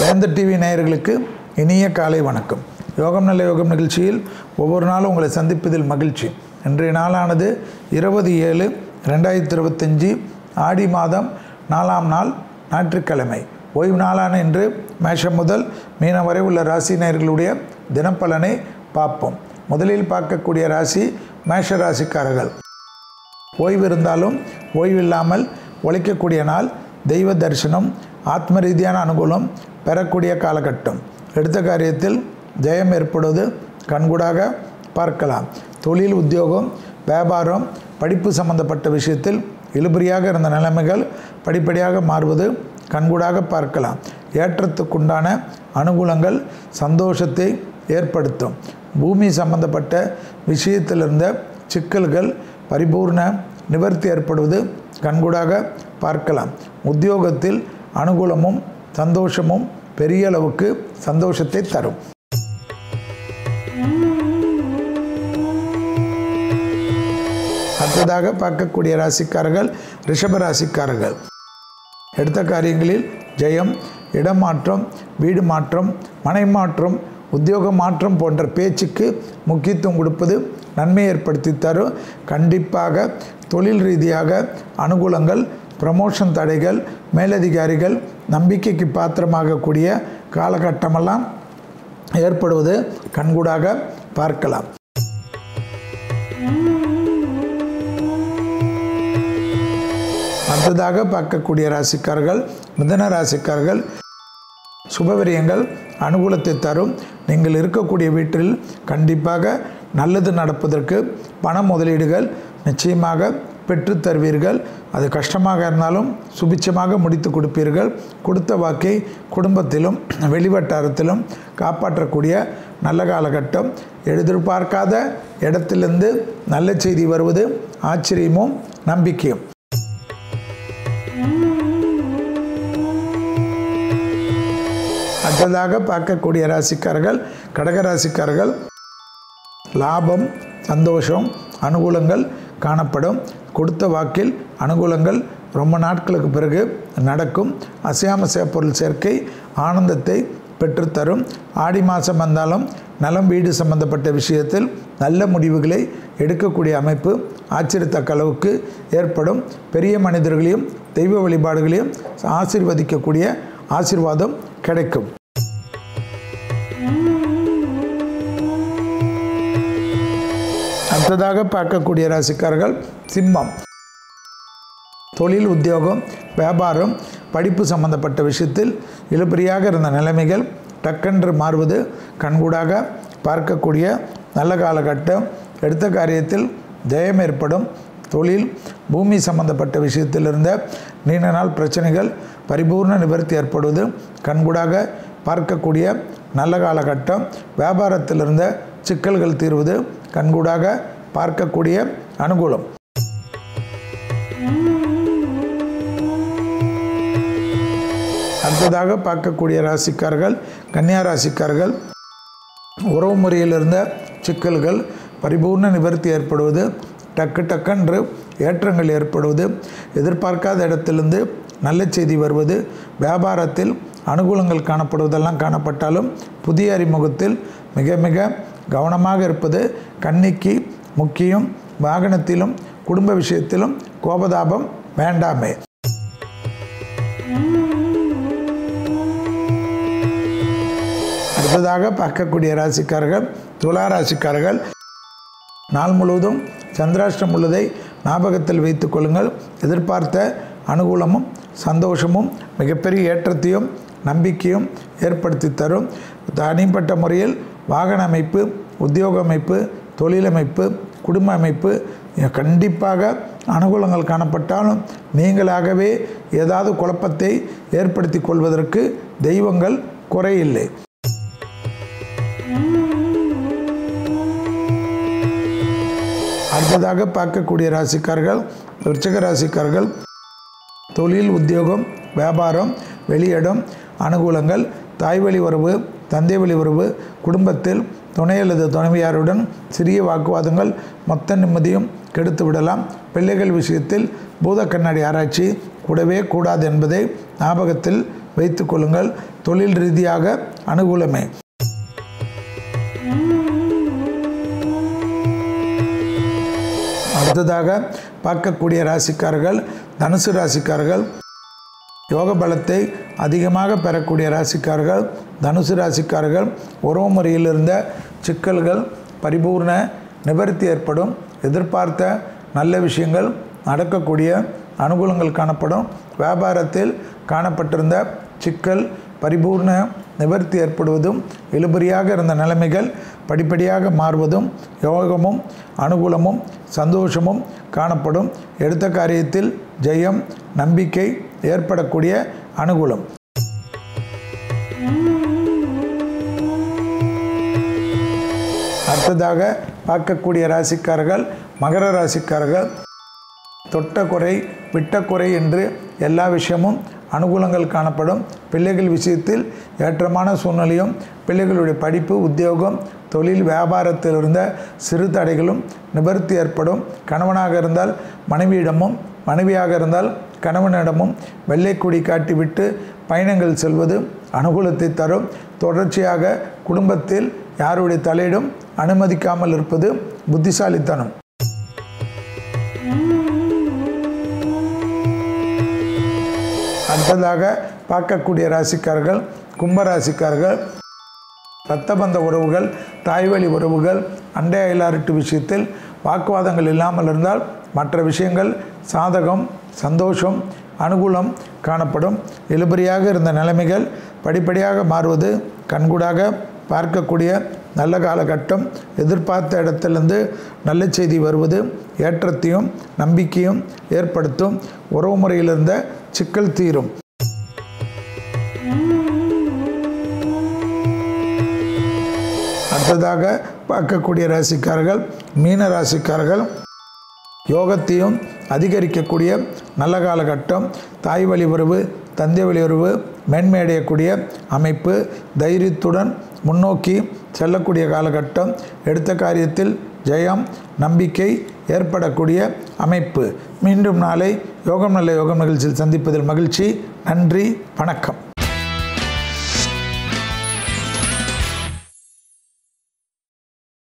வேந்தர் டிவி நேயர்களுக்கு இனிய காலை வணக்கம். யோகம் நல்ல யோகம் நிகழ்ச்சியில் ஒவ்வொரு நாளும் உங்களை சந்திப்பதில் மகிழ்ச்சி. இன்றைய நாளானது 20/7/2025 ஆடி மாதம் 4ஆம் நாள் ஞாயிற்றுக்கிழமை. ஓய்வு நாளான இன்று மேஷம் முதல் மீனம் வரை உள்ள ராசி நேயர்களுடைய தினப்பலனை பார்ப்போம். முதலில் பார்க்கக்கூடிய ராசி மேஷ ராசிக்காரர்கள். ஓய்வு இருந்தாலும் ஓய்வில்லாமல் உழைக்கக்கூடிய நாள். தெய்வ தரிசனம், ஆத்ம ரீதியான அனுகூலம் பெறக்கூடிய காலகட்டம். எடுத்த காரியத்தில் ஜெயம் ஏற்படுவது கண்கூடாக பார்க்கலாம். தொழில், உத்தியோகம், வியாபாரம், படிப்பு சம்பந்தப்பட்ட விஷயத்தில் இழுபறியாக இருந்த நிலைமைகள் படிப்படியாக மாறுவது கண்கூடாக பார்க்கலாம். ஏற்றத்துக்குண்டான அனுகூலங்கள் சந்தோஷத்தை ஏற்படுத்தும். பூமி சம்பந்தப்பட்ட விஷயத்தில் இருந்த சிக்கல்கள் பரிபூர்ண நிவர்த்தி ஏற்படுவது கண்கூடாக பார்க்கலாம். உத்தியோகத்தில் அனுகூலமும் சந்தோஷமும் பெரிய அளவுக்கு சந்தோஷத்தை தரும். அடுத்ததாக பார்க்கக்கூடிய ராசிக்காரர்கள் ரிஷப ராசிக்காரர்கள். எடுத்த காரியங்களில் ஜெயம், இடமாற்றம், வீடு மாற்றம், மனை மாற்றம், உத்தியோக மாற்றம் போன்ற பேச்சுக்கு முக்கியத்துவம் கொடுப்பது நன்மை ஏற்படுத்தி தரும். கண்டிப்பாக தொழில் ரீதியாக அனுகூலங்கள், ப்ரமோஷன் தடைகள், மேலதிகாரிகள் நம்பிக்கைக்கு பாத்திரமாகக்கூடிய காலகட்டமெல்லாம் ஏற்படுவது கண்கூடாக பார்க்கலாம். அடுத்ததாக பார்க்கக்கூடிய ராசிக்காரர்கள் மிதுன ராசிக்காரர்கள். சுபவிரியங்கள் அனுகூலத்தை தரும். நீங்கள் இருக்கக்கூடிய வீட்டில் கண்டிப்பாக நல்லது நடப்பதற்கு பண முதலீடுகள் நிச்சயமாக பெற்று தருவீர்கள். அது கஷ்டமாக இருந்தாலும் சுபிட்சமாக முடித்து கொடுப்பீர்கள். கொடுத்த வாக்கை குடும்பத்திலும் வெளிவட்டாரத்திலும் காப்பாற்றக்கூடிய நல்ல காலகட்டம். எதிர்பார்க்காத இடத்திலிருந்து நல்ல செய்தி வருவது ஆச்சரியமும் நம்பிக்கையும். அடுத்ததாக பார்க்கக்கூடிய ராசிக்காரர்கள் கடகராசிக்காரர்கள். லாபம், சந்தோஷம், அனுகூலங்கள் காணப்படும். கொடுத்த வாக்கில் அனுகூலங்கள் ரொம்ப நாட்களுக்கு பிறகு நடக்கும். அசையாமசைய பொருள் சேர்க்கை ஆனந்தத்தை பெற்றுத்தரும். ஆடி மாதம் வந்தாலும் நலம், வீடு சம்பந்தப்பட்ட விஷயத்தில் நல்ல முடிவுகளை எடுக்கக்கூடிய அமைப்பு ஆச்சரியத்தக்க அளவுக்கு ஏற்படும். பெரிய மனிதர்களையும் தெய்வ வழிபாடுகளையும் ஆசீர்வதிக்கக்கூடிய ஆசீர்வாதம் கிடைக்கும். அடுத்ததாக பார்க்கக்கூடிய ராசிக்காரர்கள் சிம்மம். தொழில், உத்தியோகம், வியாபாரம், படிப்பு சம்பந்தப்பட்ட விஷயத்தில் இழுபறியாக இருந்த நிலைமைகள் டக்கென்று மாறுவது கண்கூடாக பார்க்கக்கூடிய நல்ல காலகட்டம். எடுத்த காரியத்தில் ஜெயம் ஏற்படும். தொழில், பூமி சம்பந்தப்பட்ட விஷயத்தில் இருந்த நீண்ட நாள் பிரச்சனைகள் பரிபூர்ண நிவர்த்தி ஏற்படுவது கண்கூடாக பார்க்கக்கூடிய நல்ல காலகட்டம். வியாபாரத்தில் இருந்த சிக்கல்கள் தீர்வது கண்கூடாக பார்க்கக்கூடிய அனுகூலம். அடுத்ததாக பார்க்கக்கூடிய ராசிக்காரர்கள் கன்னியா ராசிக்காரர்கள். உறவு முறையில் இருந்த சிக்கல்கள் பரிபூர்ண நிவர்த்தி ஏற்படுவது, டக்கென்று ஏற்றங்கள் ஏற்படுவது, எதிர்பார்க்காத இடத்திலிருந்து நல்ல செய்தி வருவது, வியாபாரத்தில் அனுகூலங்கள் காணப்படுவதெல்லாம் காணப்பட்டாலும் புதிய அறிமுகத்தில் மிக மிக கவனமாக இருப்பது கன்னிக்கு முக்கியம். வாகனத்திலும் குடும்ப விஷயத்திலும் கோபதாபம் வேண்டாமே. அடுத்ததாக பார்க்கக்கூடிய ராசிக்காரர்கள் துலா ராசிக்காரர்கள். நாள் முழுவதும் சந்திராஷ்டம் உள்ளதை ஞாபகத்தில் வைத்துக் கொள்ளுங்கள். எதிர்பார்த்த அனுகூலமும் சந்தோஷமும் மிகப்பெரிய ஏற்றத்தையும் நம்பிக்கையும் ஏற்படுத்தி தரும். தனிப்பட்ட முறையில் வாகன அமைப்பு, உத்தியோக அமைப்பு, தொழிலமைப்பு, குடும்ப அமைப்பு கண்டிப்பாக அனுகூலங்கள் காணப்பட்டாலும் நீங்களாகவே ஏதாவது குழப்பத்தை ஏற்படுத்தி கொள்வதற்கு தெய்வங்கள் குறையில்லை. அடுத்ததாக பார்க்கக்கூடிய ராசிக்காரர்கள் விருச்சிக ராசிக்காரர்கள். தொழில், உத்தியோகம், வியாபாரம், வெளியிடம் அனுகூலங்கள், தாய்வழி உறவு, தந்தை வழி உறவு, குடும்பத்தில் துணை அல்லது துணைவியாருடன் சிறிய வாக்குவாதங்கள் மொத்த நிம்மதியும் கெடுத்து விடலாம். பிள்ளைகள் விஷயத்தில் பூத கண்ணாடி ஆராய்ச்சி கூடவே கூடாது என்பதை ஞாபகத்தில் வைத்து கொள்ளுங்கள். தொழில் ரீதியாக அனுகூலமே. அடுத்ததாக பார்க்கக்கூடிய ராசிக்காரர்கள் தனுசு ராசிக்காரர்கள். யோக பலத்தை அதிகமாக பெறக்கூடிய ராசிக்காரர்கள் தனுசு ராசிக்காரர்கள். உறவு முறையில் இருந்த சிக்கல்கள் பரிபூர்ண நிவர்த்தி ஏற்படும். எதிர்பார்த்த நல்ல விஷயங்கள் நடக்கக்கூடிய அனுகூலங்கள் காணப்படும். வியாபாரத்தில் காணப்பட்டிருந்த சிக்கல் பரிபூர்ண நிவர்த்தி ஏற்படுவதும் இழுபறியாக இருந்த நிலைமைகள் படிப்படியாக மாறுவதும் யோகமும் அனுகூலமும் சந்தோஷமும் காணப்படும். எடுத்த காரியத்தில் ஜெயம் நம்பிக்கை ஏற்படக்கூடிய அனுகூலம். அடுத்ததாக பார்க்கக்கூடிய ராசிக்காரர்கள் மகர ராசிக்காரர்கள். தொட்ட குறை விட்ட குறை என்று எல்லா விஷயமும் அனுகூலங்கள் காணப்படும். பிள்ளைகள் விஷயத்தில் ஏற்றமான சூழ்நிலையும் பிள்ளைகளுடைய படிப்பு உத்தியோகம் தொழில் வியாபாரத்தில் இருந்த சிறு தடைகளும் நிவர்த்தி ஏற்படும். கணவனாக இருந்தால் மனைவியிடமும் மனைவியாக இருந்தால் கணவனிடமும் வெள்ளைக்குடி காட்டிவிட்டு பயணங்கள் செல்வது அனுகூலத்தை தரும். தொடர்ச்சியாக குடும்பத்தில் யாருடைய தலையிடும் அனுமதிக்காமல் இருப்பது புத்திசாலித்தனம். அடுத்ததாக பார்க்கக்கூடிய ராசிக்காரர்கள் கும்பராசிக்காரர்கள். இரத்தபந்த உறவுகள் தாய்வழி உறவுகள் அண்டை அயலாரிட்டு விஷயத்தில் வாக்குவாதங்கள் இல்லாமல் இருந்தால் மற்ற விஷயங்கள் சாதகம் சந்தோஷம் அனுகூலம் காணப்படும். இழுபறியாக இருந்த நிலைமைகள் படிப்படியாக மாறுவது கண்கூடாக பார்க்கக்கூடிய நல்ல காலகட்டம். எதிர்பார்த்த இடத்திலிருந்து நல்ல செய்தி வருவது ஏற்றத்தையும் நம்பிக்கையும் ஏற்படுத்தும். உறவு முறையில் இருந்த சிக்கல் தீரும். அடுத்ததாக பார்க்கக்கூடிய ராசிக்காரர்கள் மீன ராசிக்காரர்கள். யோகத்தையும் அதிகரிக்கக்கூடிய நல்ல காலகட்டம். தாய் வழி உறவு தந்தை வழி உறவு மேன்மையடையக்கூடிய அமைப்பு. தைரியத்துடன் முன்னோக்கி செல்லக்கூடிய காலகட்டம். எடுத்த காரியத்தில் ஜெயம் நம்பிக்கை ஏற்படக்கூடிய அமைப்பு. மீண்டும் நாளை யோகம் நல்ல யோகம் நிகழ்ச்சியில் சந்திப்பதில் மகிழ்ச்சி. நன்றி, வணக்கம்.